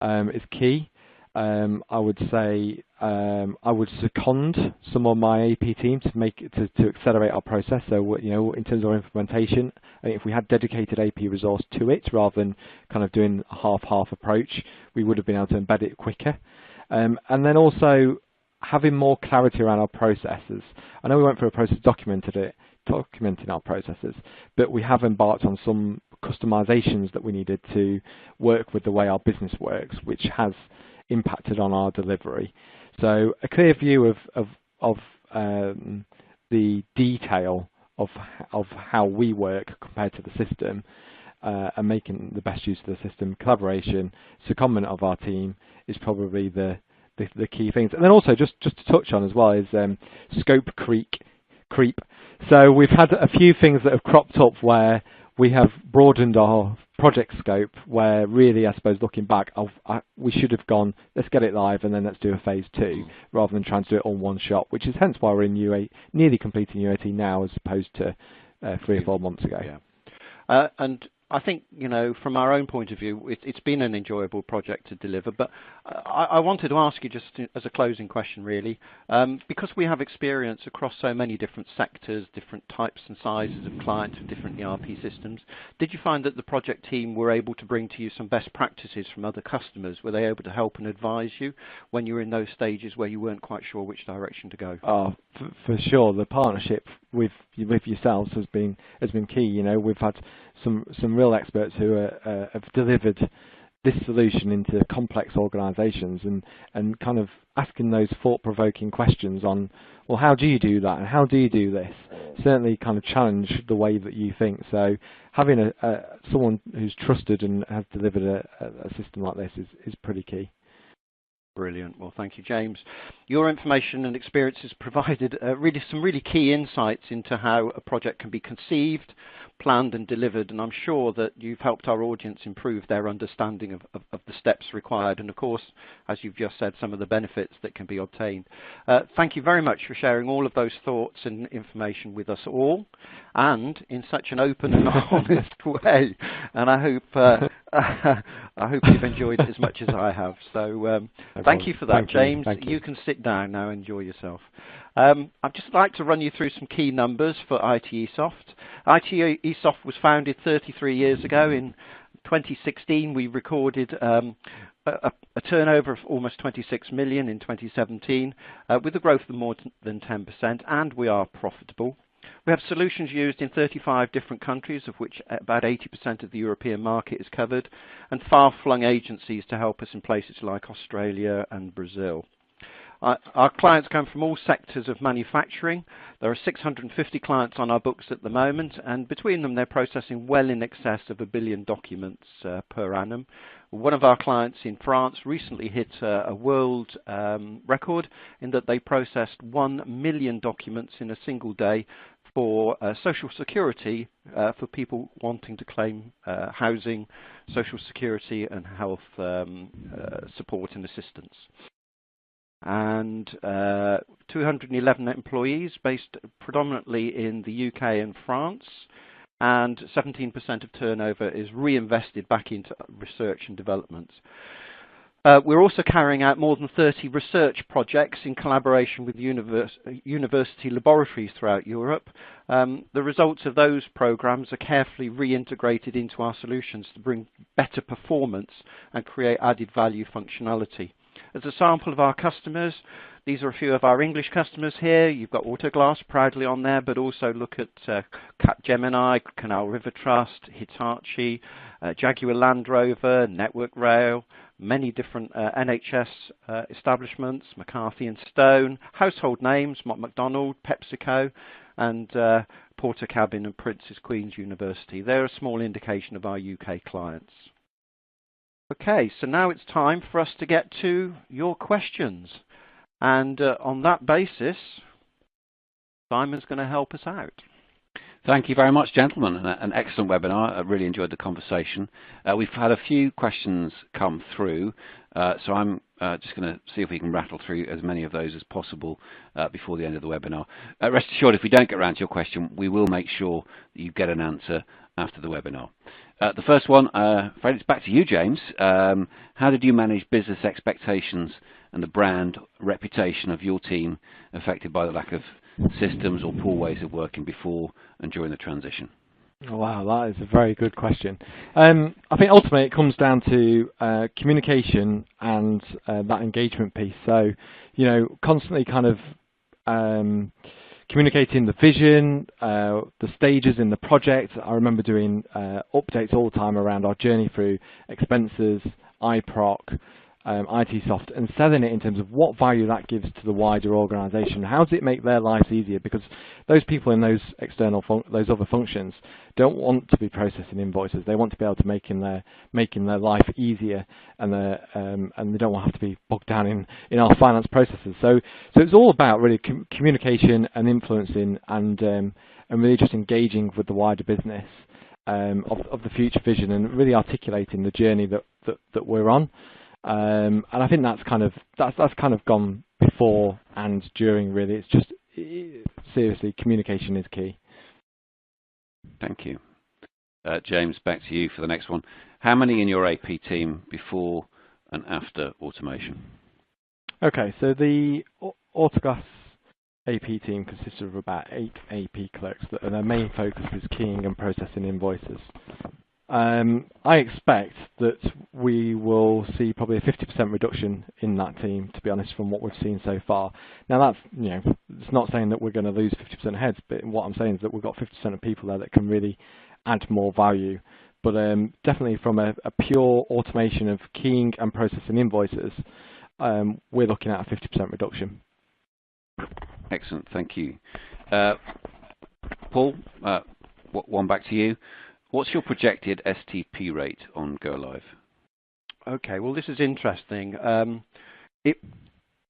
Is key. I would say I would second some of my AP team to accelerate our process. So you know, in terms of our implementation, I think if we had dedicated AP resource to it rather than kind of doing a half approach, we would have been able to embed it quicker. And then also having more clarity around our processes. I know we went through a process documenting our processes, but we have embarked on some customizations that we needed to work with the way our business works, which has impacted on our delivery. So a clear view of the detail of how we work compared to the system, and making the best use of the system. Collaboration, secondment of our team is probably the key things. And then also just to touch on as well is scope creep. So we've had a few things that have cropped up where we have broadened our project scope, where really, I suppose, looking back, we should have gone, let's get it live and then let's do a phase 2, rather than trying to do it all in one shot, which is hence why we're in nearly completing UAT now as opposed to 3 or 4 months ago.
Yeah. And I think, you know, from our own point of view, it's been an enjoyable project to deliver. But I wanted to ask you, just as a closing question, really, because we have experience across so many different sectors, different types and sizes of clients with different ERP systems, did you find that the project team were able to bring to you some best practices from other customers? Were they able to help and advise you when you were in those stages where you weren't quite sure which direction to go?
Oh, for sure. The partnership with yourselves has been key. You know, we've had some real experts who have delivered this solution into complex organisations, and kind of asking those thought-provoking questions on, well, how do you do that and how do you do this? Certainly kind of challenge the way that you think. So having someone who's trusted and has delivered a system like this is pretty key.
Brilliant. Well, thank you, James. Your information and experiences provided some really key insights into how a project can be conceived, planned and delivered, and I'm sure that you've helped our audience improve their understanding of the steps required and, of course, as you've just said, some of the benefits that can be obtained. Thank you very much for sharing all of those thoughts and information with us all, and in such an open and honest way. And I hope you've enjoyed it as much as I have. So thank you for that, James. You can sit down now and enjoy yourself. I'd just like to run you through some key numbers for ITESOFT. ITESOFT was founded 33 years ago. In 2016, we recorded a turnover of almost 26 million in 2017, with a growth of more than 10%, and we are profitable. We have solutions used in 35 different countries, of which about 80% of the European market is covered, and far-flung agencies to help us in places like Australia and Brazil. Our clients come from all sectors of manufacturing. There are 650 clients on our books at the moment, and between them they're processing well in excess of 1 billion documents per annum. One of our clients in France recently hit a world record in that they processed 1 million documents in a single day for Social Security for people wanting to claim housing, Social Security and health support and assistance. And 211 employees based predominantly in the UK and France, and 17% of turnover is reinvested back into research and development. We're also carrying out more than 30 research projects in collaboration with university laboratories throughout Europe. The results of those programs are carefully reintegrated into our solutions to bring better performance and create added value functionality. As a sample of our customers, these are a few of our English customers here. You've got Autoglass proudly on there, but also look at Capgemini, Canal River Trust, Hitachi, Jaguar Land Rover, Network Rail, many different NHS establishments, McCarthy and Stone, household names, McDonald, PepsiCo, and Porter Cabin and Princess Queen's University. They're a small indication of our UK clients. Okay, so now it's time for us to get to your questions. And on that basis, Simon's going to help us out.
Thank you very much, gentlemen. An excellent webinar. I really enjoyed the conversation. We've had a few questions come through, so I'm just going to see if we can rattle through as many of those as possible before the end of the webinar. Rest assured, if we don't get around to your question, we will make sure that you get an answer after the webinar. The first one, Fred, it's back to you, James. How did you manage business expectations and the brand reputation of your team affected by the lack of systems or poor ways of working before and during the transition?
Wow, that is a very good question. I think ultimately it comes down to communication and that engagement piece. So, you know, constantly kind of communicating the vision, the stages in the project. I remember doing updates all the time around our journey through expenses, IPROC, ITESOFT, and selling it in terms of what value that gives to the wider organisation. How does it make their lives easier? Because those people in those external, those other functions don't want to be processing invoices. They want to be able to making their life easier, and they don't want to have to be bogged down in our finance processes. So it's all about really communication and influencing, and really just engaging with the wider business of the future vision, and really articulating the journey that we're on. And I think that's kind of gone before and during. Really, it's just seriously, communication is key.
Thank you, James. Back to you for the next one. How many in your AP team before and after automation? Okay,
so the Autoglass AP team consists of about 8 AP clerks, and their main focus is keying and processing invoices. I expect that we will see probably a 50% reduction in that team, to be honest, from what we've seen so far. Now that's, you know, it's not saying that we're going to lose 50% heads, but what I'm saying is that we've got 50% of people there that can really add more value. But definitely from a pure automation of keying and processing invoices, we're looking at a 50% reduction.
Excellent, thank you. Paul, one back to you. What's your projected STP rate on Go Live?
Okay, well, this is interesting.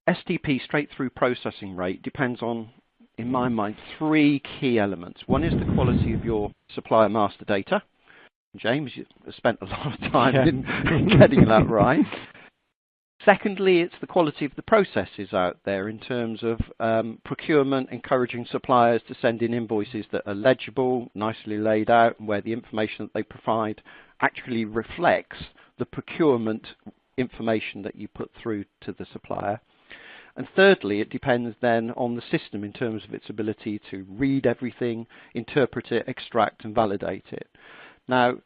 STP, straight-through processing rate, depends on, in my mind, 3 key elements. One is the quality of your supplier master data. James, you spent a lot of time in getting that right. Secondly, it's the quality of the processes out there in terms of procurement, encouraging suppliers to send in invoices that are legible, nicely laid out, and where the information that they provide actually reflects the procurement information that you put through to the supplier. And thirdly, it depends then on the system in terms of its ability to read everything, interpret it, extract and validate it. Now,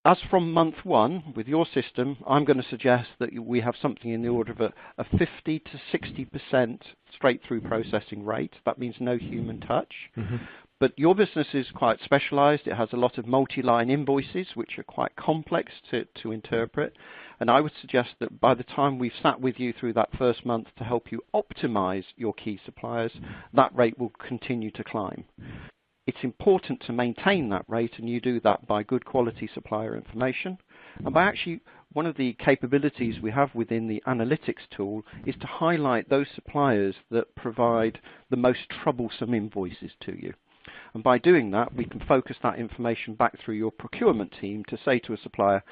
as from month 1, with your system, I'm going to suggest that we have something in the order of a 50 to 60% straight-through processing rate. That means no human touch. Mm-hmm. But your business is quite specialized. It has a lot of multi-line invoices, which are quite complex to interpret. And I would suggest that by the time we've sat with you through that first month to help you optimize your key suppliers, that rate will continue to climb. It's important to maintain that rate, and you do that by good quality supplier information. And by actually, one of the capabilities we have within the analytics tool is to highlight those suppliers that provide the most troublesome invoices to you. And by doing that, we can focus that information back through your procurement team to say to a supplier,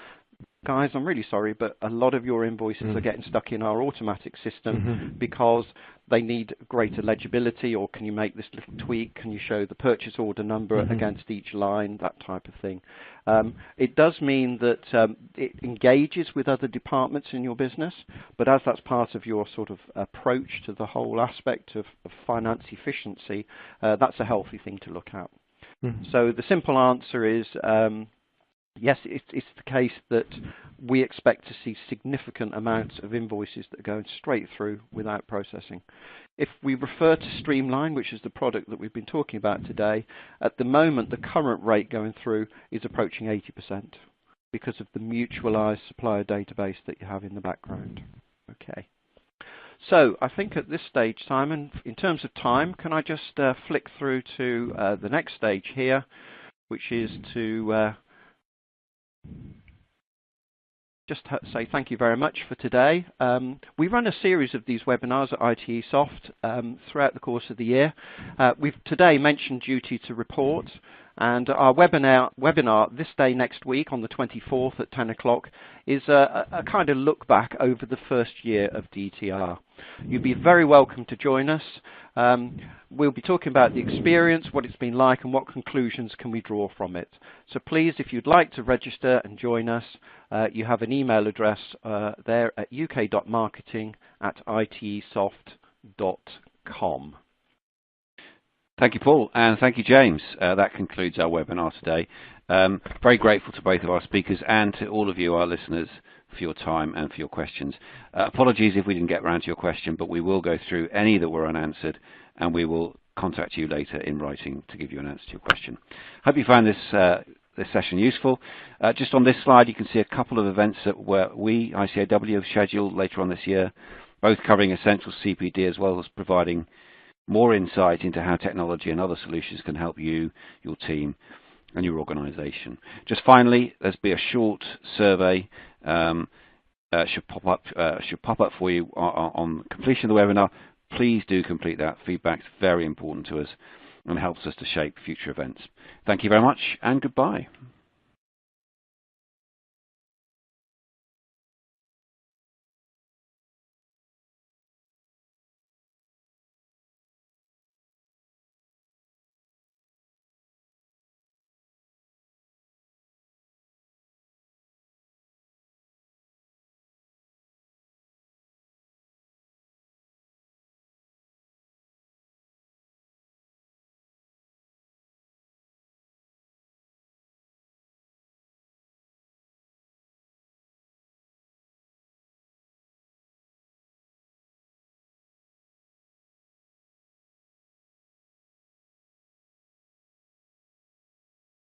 guys, I'm really sorry, but a lot of your invoices are getting stuck in our automatic system because they need greater legibility, or can you make this little tweak? Can you show the purchase order number against each line, that type of thing. It does mean that it engages with other departments in your business, but as that's part of your sort of approach to the whole aspect of finance efficiency, that's a healthy thing to look at. So the simple answer is, yes, it's the case that we expect to see significant amounts of invoices that are going straight through without processing. If we refer to Streamline, which is the product that we've been talking about today, at the moment the current rate going through is approaching 80% because of the mutualized supplier database that you have in the background. Okay. So I think at this stage, Simon, in terms of time, can I just flick through to the next stage here, which is to just say thank you very much for today. We run a series of these webinars at ITESOFT throughout the course of the year. We've today mentioned duty to report, and our webinar this day next week on the 24th at 10 o'clock is a kind of look back over the first year of DTR. You'd be very welcome to join us. We'll be talking about the experience, what it's been like, and what conclusions can we draw from it. So please, if you'd like to register and join us, you have an email address there at uk.marketing@itesoft.com.
Thank you, Paul, and thank you, James. That concludes our webinar today. Very grateful to both of our speakers and to all of you, our listeners, for your time and for your questions. Apologies if we didn't get around to your question, but we will go through any that were unanswered, and we will contact you later in writing to give you an answer to your question. Hope you found this session useful. Just on this slide, you can see a couple of events that we, ICAEW, have scheduled later on this year, both covering essential CPD as well as providing more insight into how technology and other solutions can help you, your team, and your organisation. Just finally, there's be a short survey should pop up for you on completion of the webinar. Please do complete that. Feedback's very important to us and helps us to shape future events. Thank you very much, and goodbye.